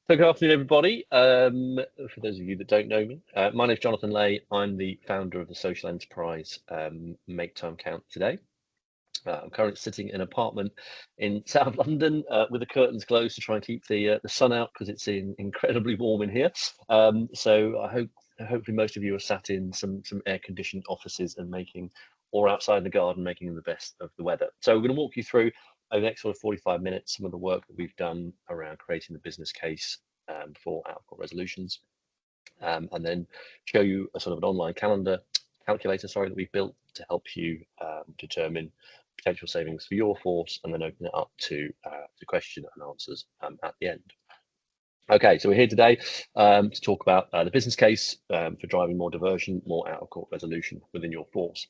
So good afternoon, everybody. For those of you that don't know me, my name is Jonathan Ley. I'm the founder of the social enterprise Make Time Count Today. I'm currently sitting in an apartment in South London with the curtains closed to try and keep the sun out because it's incredibly warm in here. So hopefully most of you are sat in some air-conditioned offices and or outside in the garden, making the best of the weather. So we're going to walk you through over the next sort of 45 minutes some of the work that we've done around creating the business case for out-of-court resolutions, and then show you a sort of an online calculator, that we've built to help you determine potential savings for your force, and then open it up to question and answers at the end. Okay, so we're here today to talk about the business case for driving more diversion, more out-of-court resolution within your force.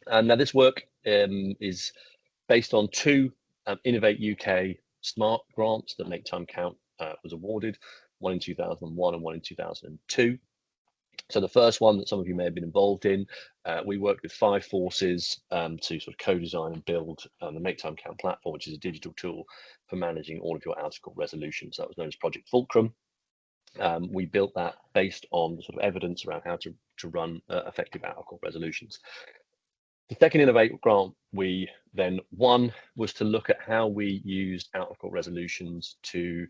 Now this work is based on two Innovate UK SMART grants that Make Time Count was awarded, one in 2001 and one in 2002. So the first one that some of you may have been involved in, we worked with 5 forces to sort of co-design and build the Make Time Count platform, which is a digital tool for managing all of your out-of-court resolutions. That was known as Project Fulcrum. We built that based on the sort of evidence around how to run effective out-of-court resolutions. The second Innovate grant we then won was to look at how we used out-of-court resolutions to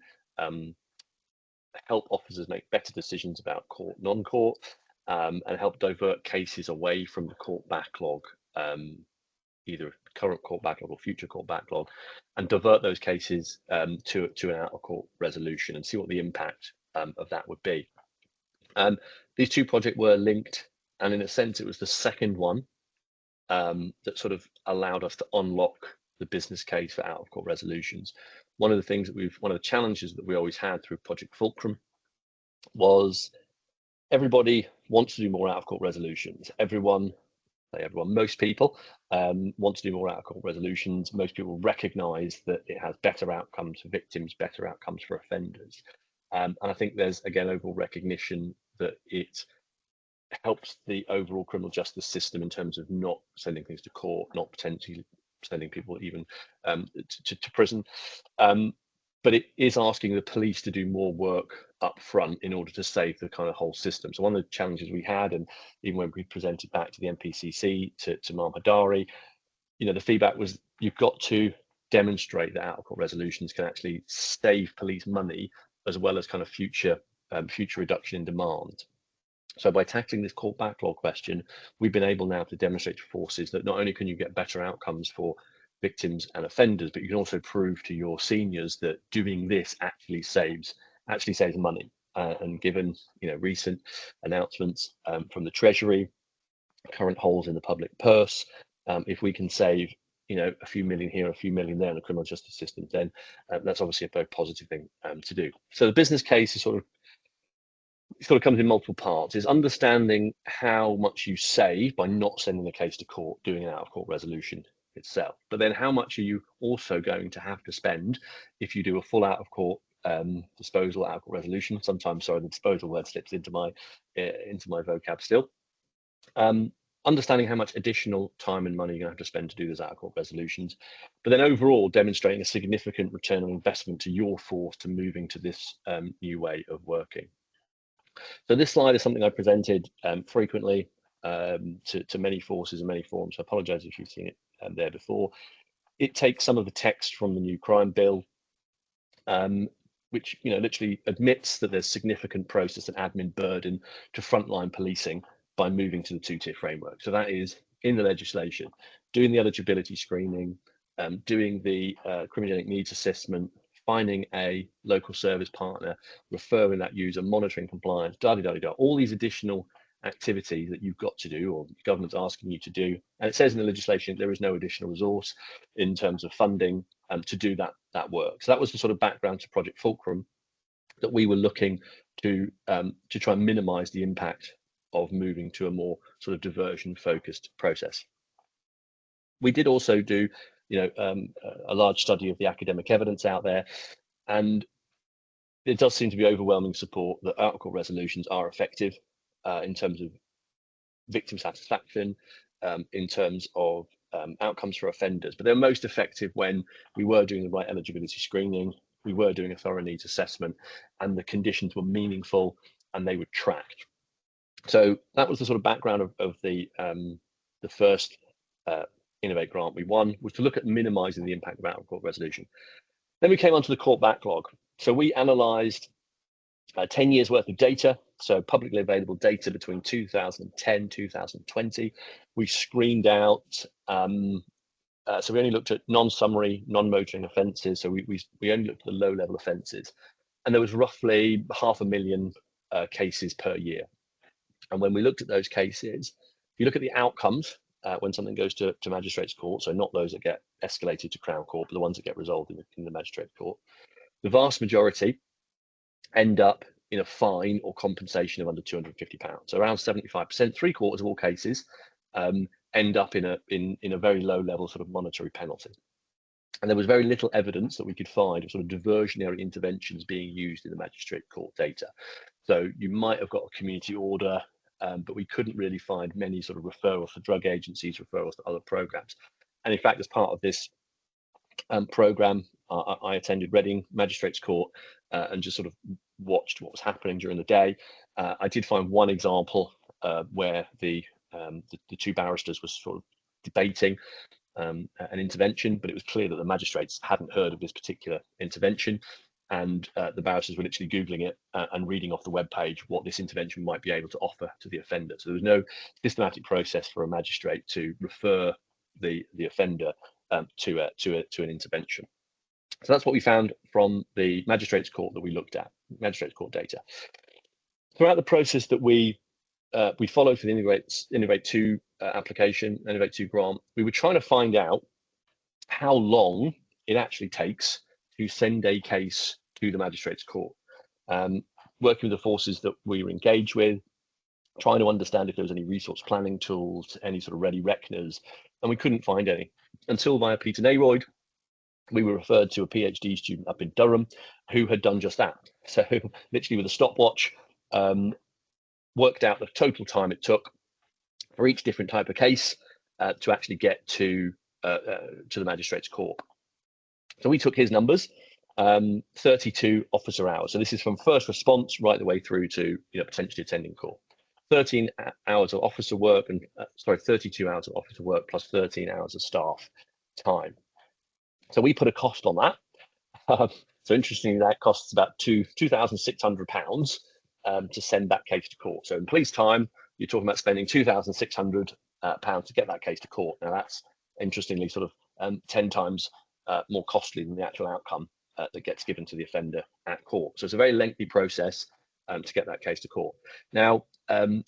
help officers make better decisions about court, non-court, and help divert cases away from the court backlog, either current court backlog or future court backlog, and divert those cases to an out-of-court resolution and see what the impact of that would be. These two projects were linked, and in a sense, it was the second one that sort of allowed us to unlock the business case for out-of-court resolutions. One of the challenges that we always had through Project Fulcrum was everybody wants to do more out-of-court resolutions. Most people want to do more out-of-court resolutions. Most people recognize that it has better outcomes for victims, better outcomes for offenders. And I think there's, again, overall recognition that it helps the overall criminal justice system in terms of not sending things to court, not potentially sending people even to prison. But it is asking the police to do more work up front in order to save the kind of whole system. So one of the challenges we had, and even when we presented back to the MPCC, to Marm Hadari, the feedback was you've got to demonstrate that out-of-court resolutions can actually save police money as well as kind of future reduction in demand. So by tackling this court backlog question, we've been able now to demonstrate to forces that not only can you get better outcomes for victims and offenders, but you can also prove to your seniors that doing this actually saves money. And given recent announcements from the Treasury, current holes in the public purse, if we can save a few million here, a few million there in the criminal justice system, then that's obviously a very positive thing to do. So the business case is sort of comes in multiple parts. Is understanding how much you save by not sending the case to court, doing an out-of-court resolution itself. But then how much are you also going to have to spend if you do a full out-of-court disposal, out-of-court resolution? Sometimes, sorry, the disposal word slips into my vocab still. Understanding how much additional time and money you're going to have to spend to do those out-of-court resolutions, but then overall demonstrating a significant return on investment to your force to moving to this new way of working. So this slide is something I presented frequently to many forces and many forums. I apologize if you've seen it there before. It takes some of the text from the new crime bill, which literally admits that there's significant process and admin burden to frontline policing by moving to the 2-tier framework. So that is in the legislation, doing the eligibility screening, doing the criminogenic needs assessment, finding a local service partner, referring that user, monitoring compliance, all these additional activities that you've got to do, or the government's asking you to do. And it says in the legislation there is no additional resource in terms of funding to do that work. So that was the sort of background to Project Fulcrum, that we were looking to try and minimize the impact of moving to a more sort of diversion focused process. We did also do a large study of the academic evidence out there, and it does seem to be overwhelming support that out-of-court resolutions are effective in terms of victim satisfaction, in terms of outcomes for offenders, but they're most effective when we were doing the right eligibility screening, we were doing a thorough needs assessment, and the conditions were meaningful and they were tracked. So that was the sort of background of the first Innovate grant we won, was to look at minimizing the impact of out-of-court resolution. Then we came onto the court backlog. So we analysed 10 years worth of data, so publicly available data between 2010, 2020. We screened out, so we only looked at non-summary, non-motoring offences. So we only looked at the low-level offences. And there was roughly 500,000 cases per year. And when we looked at those cases, if you look at the outcomes, when something goes to magistrates court, so not those that get escalated to Crown Court, but the ones that get resolved in the magistrates court, the vast majority end up in a fine or compensation of under £250. So around 75%, 3/4 of all cases end up in a very low level sort of monetary penalty. And there was very little evidence that we could find of sort of diversionary interventions being used in the magistrate court data. So you might have got a community order, but we couldn't really find many sort of referrals to drug agencies, referrals to other programs. And in fact, as part of this program, I attended Reading Magistrates Court and just sort of watched what was happening during the day. I did find one example where the two barristers were sort of debating an intervention, but it was clear that the magistrates hadn't heard of this particular intervention, and the barristers were literally Googling it and reading off the web page what this intervention might be able to offer to the offender. So there was no systematic process for a magistrate to refer the offender to an intervention. So that's what we found from the magistrates court that we looked at, magistrates court data. Throughout the process that we followed for the Innovate 2 application, Innovate 2 grant, we were trying to find out how long it actually takes to send a case to the magistrates court. Working with the forces that we were engaged with, trying to understand if there was any resource planning tools, any sort of ready reckoners, and we couldn't find any. Until via Peter Nayroyd, we were referred to a PhD student up in Durham who had done just that. So literally with a stopwatch, worked out the total time it took for each different type of case to actually get to the magistrates court. So we took his numbers, 32 officer hours. So this is from first response right the way through to potentially attending court. 13 hours of officer work, and 32 hours of officer work plus 13 hours of staff time. So we put a cost on that. So interestingly, that costs about £2,600 to send that case to court. So in police time, you're talking about spending £2,600 to get that case to court. Now that's interestingly sort of 10 times more costly than the actual outcome that gets given to the offender at court. So it's a very lengthy process to get that case to court. Now,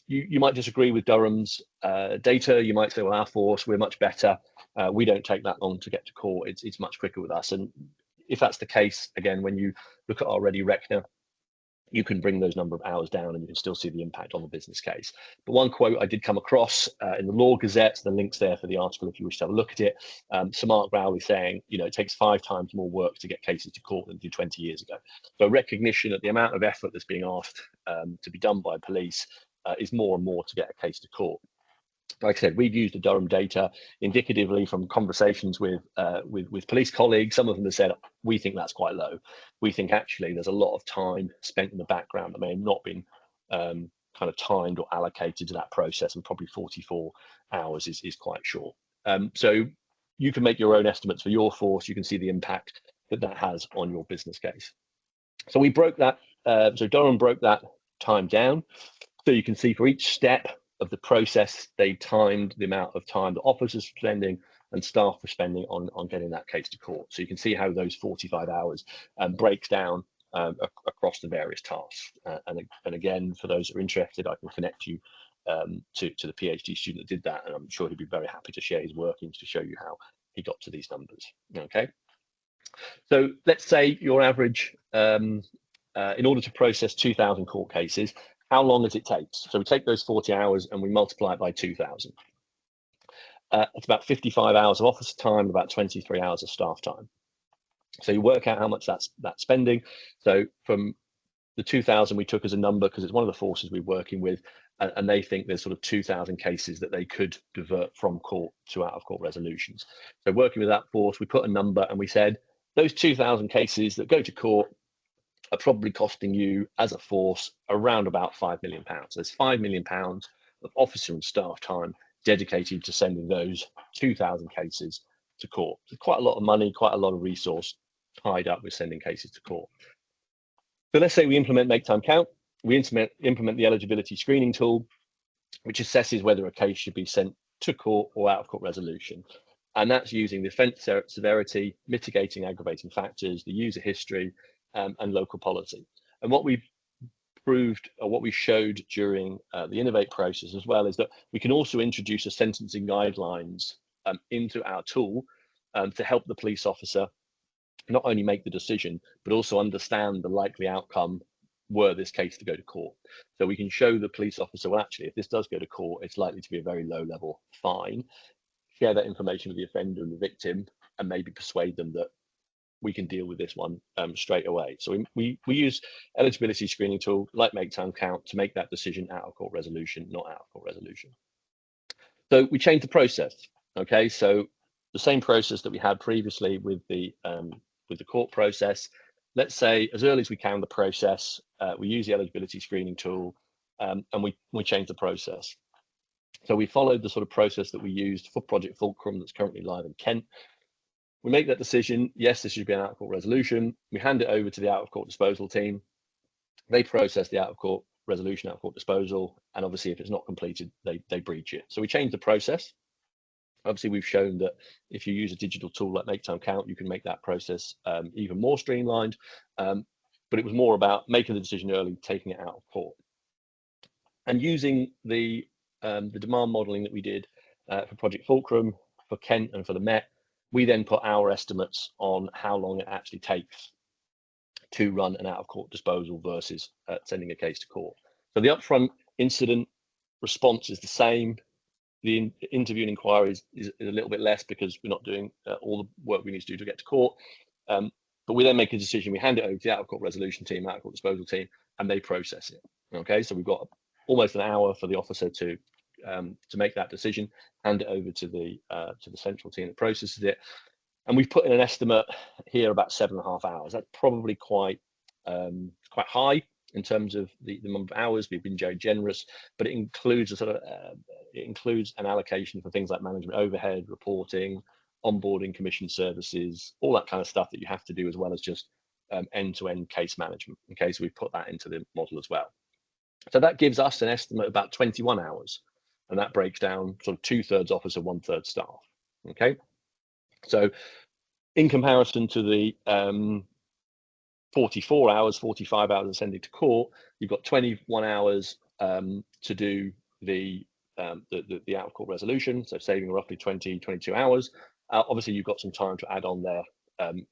you might disagree with Durham's data. You might say, well, our force, we're much better. We don't take that long to get to court. It's much quicker with us. And if that's the case, again, when you look at our ready reckoner, you can bring those number of hours down and you can still see the impact on the business case. But one quote I did come across in the Law Gazette, the link's there for the article if you wish to have a look at it, Sir Mark Rowley saying, it takes 5 times more work to get cases to court than it did 20 years ago. So recognition that the amount of effort that's being asked to be done by police is more and more to get a case to court. Like I said, we've used the Durham data indicatively from conversations with police colleagues. Some of them have said, we think that's quite low. We think actually there's a lot of time spent in the background that may have not been kind of timed or allocated to that process, and probably 44 hours is quite short. So you can make your own estimates for your force. You can see the impact that has on your business case. So we broke that. So Durham broke that time down. So you can see for each step of the process, they timed the amount of time that officers were spending and staff were spending on getting that case to court. So you can see how those 45 hours breaks down across the various tasks. And again, for those that are interested, I can connect you to the PhD student that did that, and I'm sure he'd be very happy to share his workings to show you how he got to these numbers. Okay, so let's say your average, in order to process 2,000 court cases, how long does it take? So we take those 40 hours and we multiply it by 2,000. It's about 55 hours of officer time, about 23 hours of staff time. So you work out how much that's spending. So from the 2,000 we took as a number, because it's one of the forces we're working with, and they think there's sort of 2,000 cases that they could divert from court to out of court resolutions. So working with that force, we put a number and we said, those 2,000 cases that go to court are probably costing you as a force around about £5 million. There's £5 million of officer and staff time dedicated to sending those 2,000 cases to court. So quite a lot of money, quite a lot of resource tied up with sending cases to court. So let's say we implement Make Time Count. We implement the eligibility screening tool, which assesses whether a case should be sent to court or out of court resolution. And that's using the offence severity, mitigating aggravating factors, the user history, and local policy. And what we proved, or what we showed during the Innovate process as well, is that we can also introduce a sentencing guidelines into our tool to help the police officer not only make the decision, but also understand the likely outcome were this case to go to court. So we can show the police officer, well, actually, if this does go to court, it's likely to be a very low level fine. Share that information with the offender and the victim, and maybe persuade them that we can deal with this one straight away. So we use eligibility screening tool like Make Time Count to make that decision out of court resolution, not out of court resolution. So we changed the process. Okay, so the same process that we had previously with the court process. Let's say as early as we can the process, we use the eligibility screening tool, and we change the process. So we followed the sort of process that we used for Project Fulcrum that's currently live in Kent. We make that decision, yes, this should be an out of court resolution. We hand it over to the out of court disposal team. They process the out of court resolution, out of court disposal, and obviously if it's not completed, they breach it. So we change the process. Obviously, we've shown that if you use a digital tool like Make Time Count, you can make that process even more streamlined. But it was more about making the decision early, taking it out of court. And using the demand modeling that we did for Project Fulcrum, for Kent and for the Met, we then put our estimates on how long it actually takes to run an out of court disposal versus sending a case to court. So the upfront incident response is the same. The interview and inquiry is a little bit less because we're not doing all the work we need to do to get to court. But we then make a decision, we hand it over to the out of court resolution team, out of court disposal team, and they process it. Okay, so we've got almost an hour for the officer to make that decision, hand it over to the central team that processes it. And we've put in an estimate here about 7.5 hours. That's probably quite high in terms of the number of hours. We've been very generous, but it includes a sort of it includes an allocation for things like management overhead, reporting, onboarding, commission services, all that kind of stuff that you have to do, as well as just end-to-end case management. Okay, so we've put that into the model as well. So that gives us an estimate of about 21 hours, and that breaks down sort of 2/3 officer, 1/3 staff. Okay, so in comparison to the 44 hours, 45 hours of sending to court, you've got 21 hours to do the out of court resolution, so saving roughly 22 hours. Obviously, you've got some time to add on there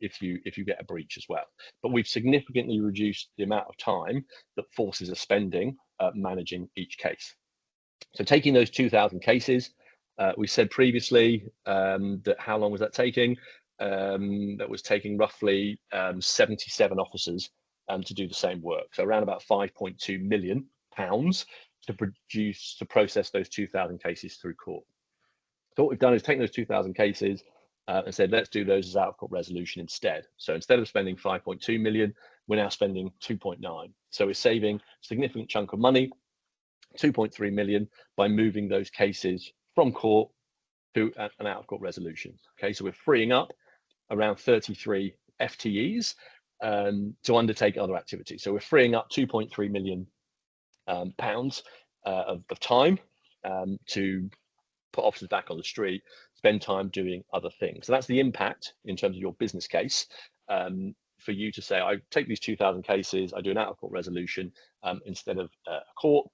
if you get a breach as well. But we've significantly reduced the amount of time that forces are spending managing each case. So taking those 2,000 cases, we said previously that how long was that taking? That was taking roughly 77 officers to do the same work. So around about £5.2 million to process those 2,000 cases through court. So what we've done is taken those 2,000 cases and said, let's do those as out of court resolution instead. So instead of spending 5.2 million, we're now spending 2.9. So we're saving a significant chunk of money, 2.3 million, by moving those cases from court to an out of court resolution. Okay, so we're freeing up around 33 FTEs to undertake other activities. So we're freeing up 2.3 million pounds of time to put officers back on the street, spend time doing other things. So that's the impact in terms of your business case for you to say, I take these 2,000 cases, I do an out of court resolution instead of a court,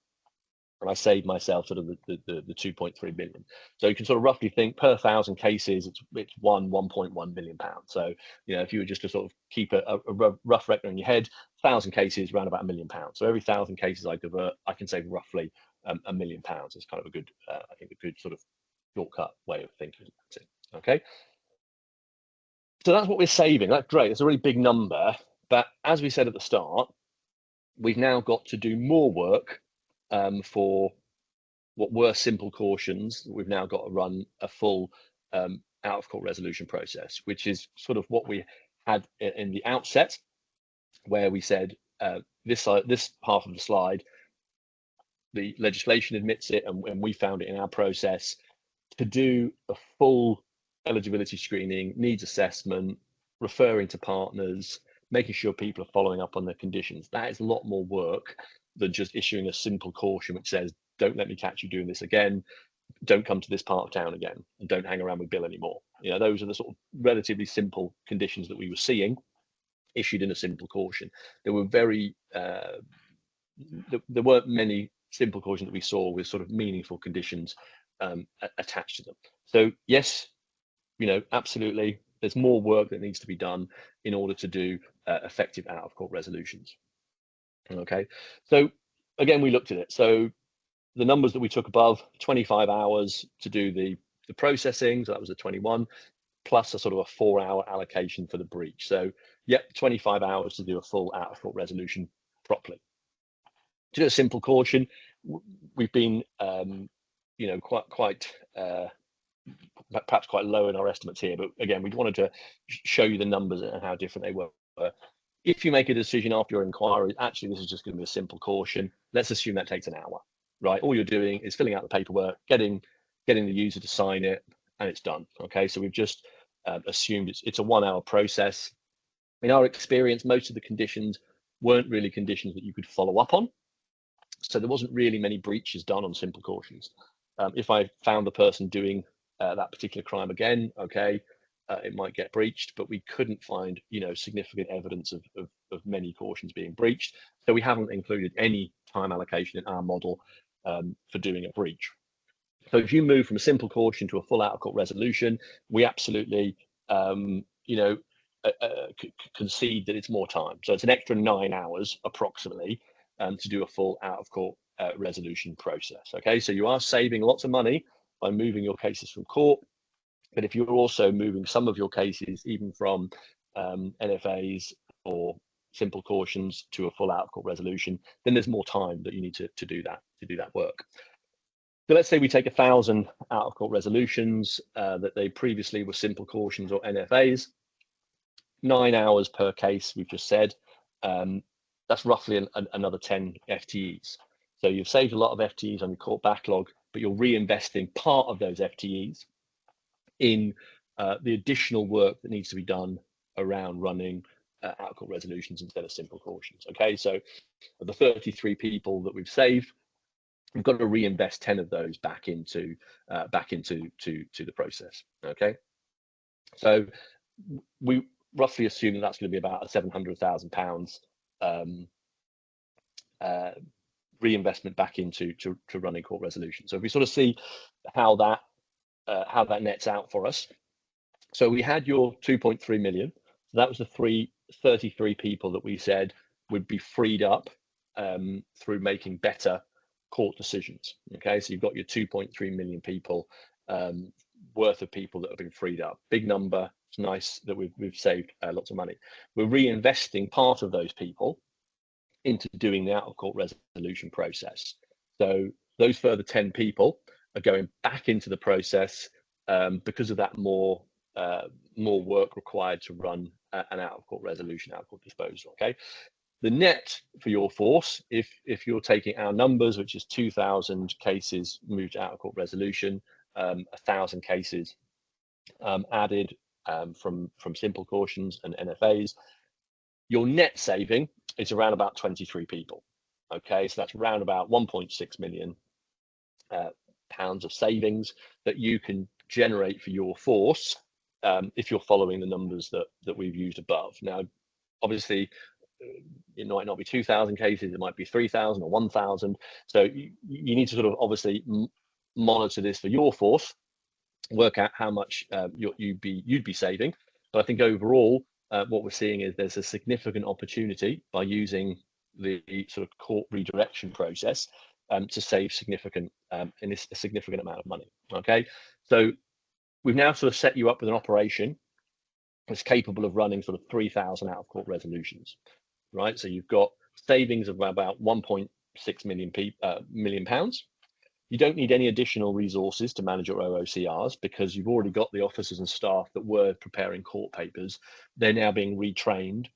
and I save myself sort of the 2.3 million. So you can sort of roughly think per 1,000 cases, it's 1.1 million pounds. So, you know, if you were just to sort of keep a rough record in your head, 1,000 cases, around about £1 million. So every 1,000 cases I divert, I can save roughly £1 million. It's kind of a good, I think, a good sort of shortcut way of thinking about it. Okay. So that's what we're saving. That's great. It's a really big number. But as we said at the start, we've now got to do more work for what were simple cautions. We've now got to run a full out of court resolution process, which is sort of what we had in the outset, where we said this half of the slide, the legislation admits it, and we found it in our process to do a full eligibility screening, needs assessment, referring to partners, making sure people are following up on their conditions. That is a lot more work than just issuing a simple caution which says, don't let me catch you doing this again, don't come to this part of town again, and don't hang around with Bill anymore. You know, those are the sort of relatively simple conditions that we were seeing issued in a simple caution. There were there weren't many simple cautions that we saw with sort of meaningful conditions attached to them. So yes, you know, absolutely, there's more work that needs to be done in order to do effective out-of-court resolutions. Okay, so again, we looked at it. So the numbers that we took above, 25 hours to do the processing, so that was a 21, plus a sort of a 4-hour allocation for the breach. So yep, 25 hours to do a full out-of-court resolution properly. To do a simple caution, we've been, you know, perhaps quite low in our estimates here, but again, we wanted to show you the numbers and how different they were. If you make a decision after your inquiry, actually, this is just going to be a simple caution, let's assume that takes an hour, right? All you're doing is filling out the paperwork, getting the user to sign it, and it's done. Okay, so we've just assumed it's a 1-hour process. In our experience, most of the conditions weren't really conditions that you could follow up on. So there wasn't really many breaches done on simple cautions. If I found the person doing that particular crime again, okay, it might get breached, but we couldn't find, you know, significant evidence of many cautions being breached. So we haven't included any time allocation in our model for doing a breach. So if you move from a simple caution to a full out-of-court resolution, we absolutely, you know, concede that it's more time. So it's an extra 9 hours approximately to do a full out-of-court resolution process. Okay, so you are saving lots of money by moving your cases from court, but if you're also moving some of your cases even from NFAs or simple cautions to a full out-of-court resolution, then there's more time that you need to do that work. So let's say we take 1,000 out-of-court resolutions that they previously were simple cautions or NFAs, 9 hours per case, we've just said. That's roughly another 10 FTEs. So you've saved a lot of FTEs on your court backlog, but you're reinvesting part of those FTEs in the additional work that needs to be done around running out-of-court resolutions instead of simple cautions. Okay, so of the 33 people that we've saved, we've got to reinvest 10 of those back into the process. Okay, so we roughly assume that that's going to be about a £700,000 reinvestment back into running court resolutions. So if we sort of see how that nets out for us. So we had your 2.3 million. So that was the 33 people that we said would be freed up through making better court decisions. Okay, so you've got your 2.3 million people worth of people that have been freed up. Big number. It's nice that we've saved lots of money. We're reinvesting part of those people into doing the out-of-court resolution process. So those further 10 people are going back into the process because of that more work required to run an out-of-court resolution, out-of-court disposal. Okay, the net for your force, if you're taking our numbers, which is 2,000 cases moved to out-of-court resolution, 1,000 cases added from simple cautions and NFAs, your net saving is around about 23 people. Okay, so that's around about 1.6 million pounds of savings that you can generate for your force if you're following the numbers that we've used above. Now, obviously, it might not be 2,000 cases, it might be 3,000 or 1,000. So you need to sort of obviously monitor this for your force, work out how much you'd be saving. But I think overall, what we're seeing is there's a significant opportunity by using the sort of court redirection process to save significant in a significant amount of money. Okay, so we've now sort of set you up with an operation that's capable of running sort of 3,000 out-of-court resolutions, right? So you've got savings of about 1.6 million pounds. You don't need any additional resources to manage your OoCRs because you've already got the officers and staff that were preparing court papers. They're now being retrained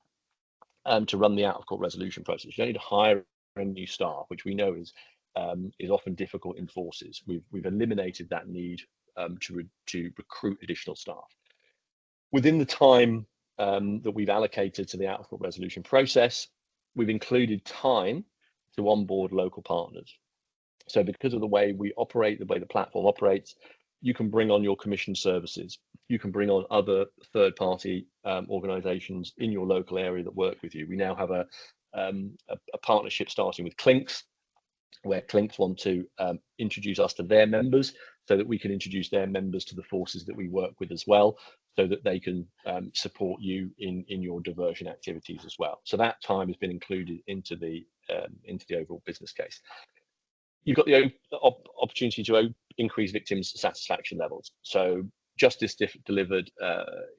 to run the out-of-court resolution process. You don't need to hire any new staff, which we know is often difficult in forces. We've eliminated that need to recruit additional staff. Within the time that we've allocated to the out-of-court resolution process, we've included time to onboard local partners. So because of the way we operate, the way the platform operates, you can bring on your commission services. You can bring on other third-party organizations in your local area that work with you. We now have a partnership starting with Clinks, where Clinks want to introduce us to their members so that we can introduce their members to the forces that we work with as well, so that they can support you in your diversion activities as well. So that time has been included into the overall business case. You've got the opportunity to increase victims' satisfaction levels. So justice delivered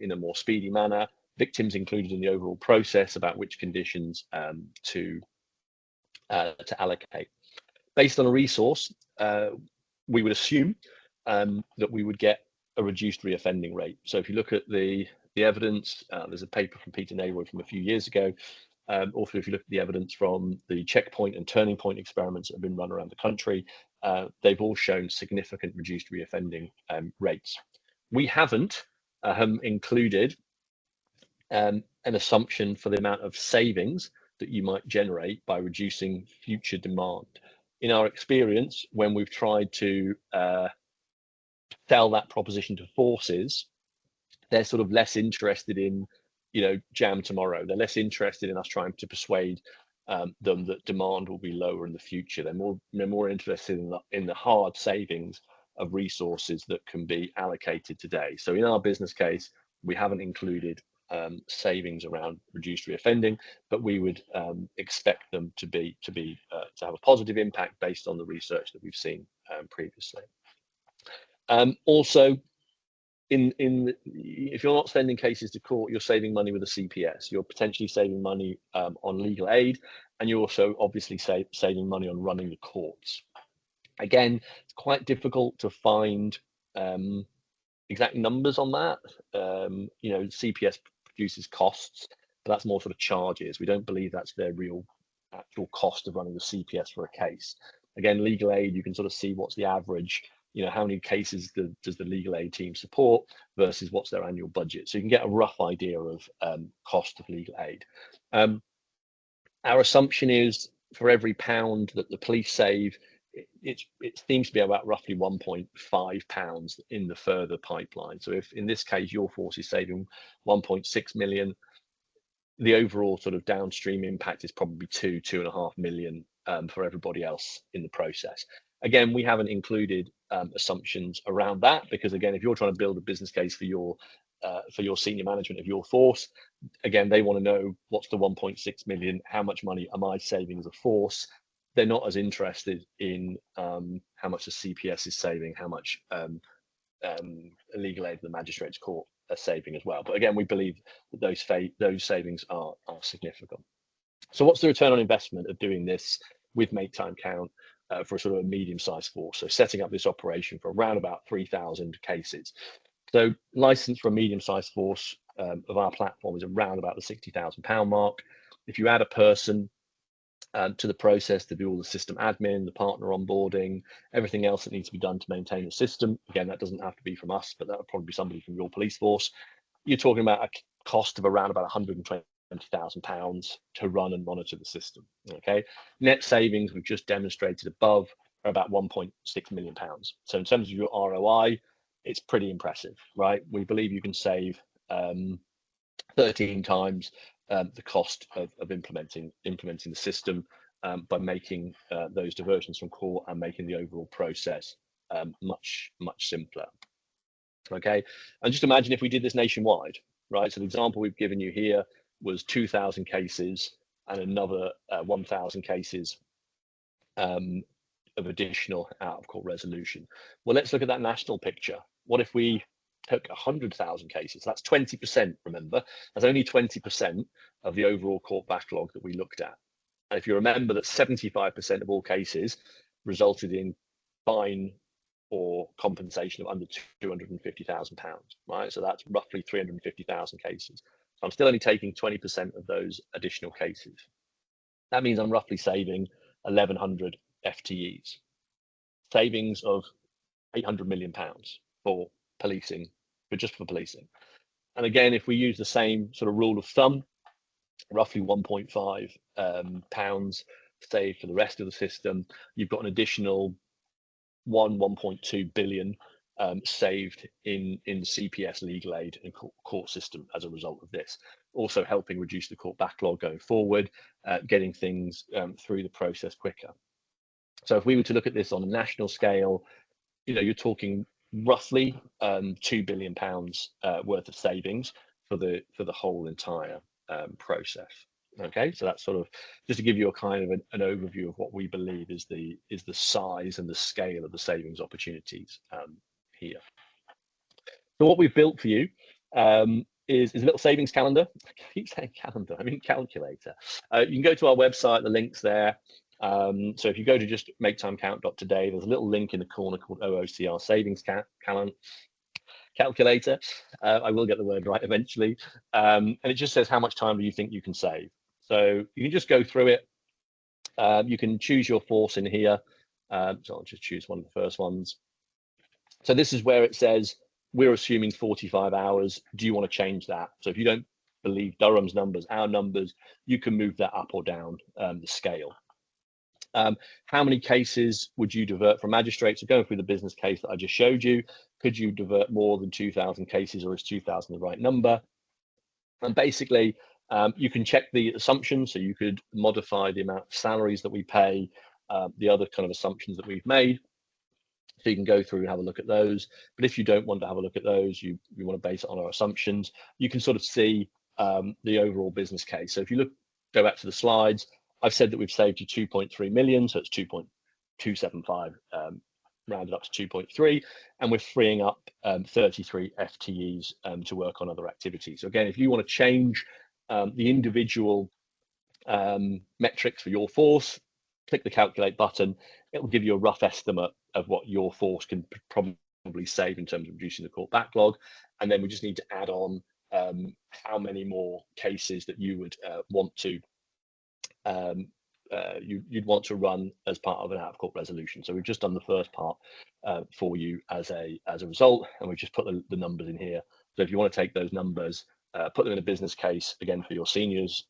in a more speedy manner, victims included in the overall process about which conditions to allocate. Based on a resource, we would assume that we would get a reduced reoffending rate. So if you look at the evidence, there's a paper from Peter Naywood from a few years ago. Also, if you look at the evidence from the checkpoint and turning point experiments that have been run around the country, they've all shown significant reduced reoffending rates. We haven't included an assumption for the amount of savings that you might generate by reducing future demand. In our experience, when we've tried to sell that proposition to forces, they're sort of less interested in, jam tomorrow. They're less interested in us trying to persuade them that demand will be lower in the future. They're more interested in the hard savings of resources that can be allocated today. So in our business case, we haven't included savings around reduced reoffending, but we would expect them to have a positive impact based on the research that we've seen previously. Also, if you're not sending cases to court, you're saving money with a CPS. You're potentially saving money on legal aid, and you're also obviously saving money on running the courts. Again, it's quite difficult to find exact numbers on that. CPS produces costs, but that's more sort of charges. We don't believe that's their real actual cost of running the CPS for a case. Again, legal aid, you can sort of see what's the average, how many cases does the legal aid team support versus what's their annual budget. So you can get a rough idea of cost of legal aid. Our assumption is for every pound that the police save, it seems to be about roughly 1.5 pounds in the further pipeline. So if in this case your force is saving 1.6 million, the overall sort of downstream impact is probably 2.5 million for everybody else in the process. Again, we haven't included assumptions around that because, again, if you're trying to build a business case for your senior management of your force, again, they want to know what's the 1.6 million, how much money am I saving as a force? They're not as interested in how much the CPS is saving, how much legal aid the magistrates court are saving as well. But again, we believe that those savings are significant. So what's the return on investment of doing this with Make Time Count for sort of a medium-sized force? So setting up this operation for around about 3,000 cases. So license for a medium-sized force of our platform is around about the £60,000 mark. If you add a person to the process to do all the system admin, the partner onboarding, everything else that needs to be done to maintain the system. Again, that doesn't have to be from us, but that would probably be somebody from your police force. You're talking about a cost of around about £120,000 to run and monitor the system. Okay, net savings we've just demonstrated above are about £1.6 million. So in terms of your ROI, it's pretty impressive, right? We believe you can save 13 times the cost of implementing the system by making those diversions from court and making the overall process much simpler. Okay, and just imagine if we did this nationwide, right? So the example we've given you here was 2,000 cases and another 1,000 cases of additional out-of-court resolution. Well, let's look at that national picture. What if we took 100,000 cases? That's 20%, remember. That's only 20% of the overall court backlog that we looked at. And if you remember that 75% of all cases resulted in fine or compensation of under £250,000, right? So that's roughly 350,000 cases. So I'm still only taking 20% of those additional cases. That means I'm roughly saving 1,100 FTEs, savings of £800 million for policing, but just for policing. And again, if we use the same sort of rule of thumb, roughly 1.5 pounds saved for the rest of the system, you've got an additional 1.2 billion saved in CPS, legal aid, and court system as a result of this. Also helping reduce the court backlog going forward, getting things through the process quicker. So if we were to look at this on a national scale, you're talking roughly £2 billion worth of savings for the whole entire process. Okay, so that's sort of just to give you a kind of an overview of what we believe is the size and the scale of the savings opportunities here. So what we've built for you is a little savings calendar. I keep saying calendar, I mean calculator. You can go to our website, the link's there. So if you go to just maketimecount.today, there's a little link in the corner called OoCR Savings Calculator. I will get the word right eventually. And it just says how much time do you think you can save. So you can just go through it. You can choose your force in here. So I'll just choose one of the first ones. So this is where it says, we're assuming 45 hours. Do you want to change that? So if you don't believe Durham's numbers, our numbers, you can move that up or down the scale. How many cases would you divert from magistrates? So going through the business case that I just showed you, could you divert more than 2,000 cases, or is 2,000 the right number? And basically, you can check the assumptions. So you could modify the amount of salaries that we pay, the other kind of assumptions that we've made. So you can go through and have a look at those. But if you don't want to have a look at those, you want to base it on our assumptions, you can sort of see the overall business case. So if you go back to the slides, I've said that we've saved you 2.3 million, so it's 2.275 rounded up to 2.3, and we're freeing up 33 FTEs to work on other activities. So again, if you want to change the individual metrics for your force, click the calculate button. It will give you a rough estimate of what your force can probably save in terms of reducing the court backlog. And then we just need to add on how many more cases that you would want to you'd want to run as part of an out of court resolution. So we've just done the first part for you as a result, and we've just put the numbers in here. So if you want to take those numbers, put them in a business case again for your seniors,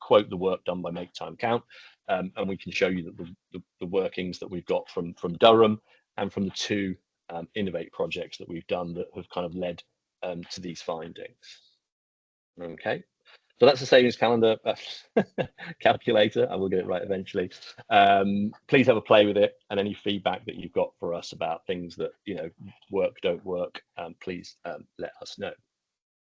quote the work done by Make Time Count, and we can show you the workings that we've got from Durham and from the two Innovate projects that we've done that have kind of led to these findings. Okay. So that's the savings calendar calculator. I will get it right eventually. Please have a play with it, and any feedback that you've got for us about things that work, don't work, please let us know.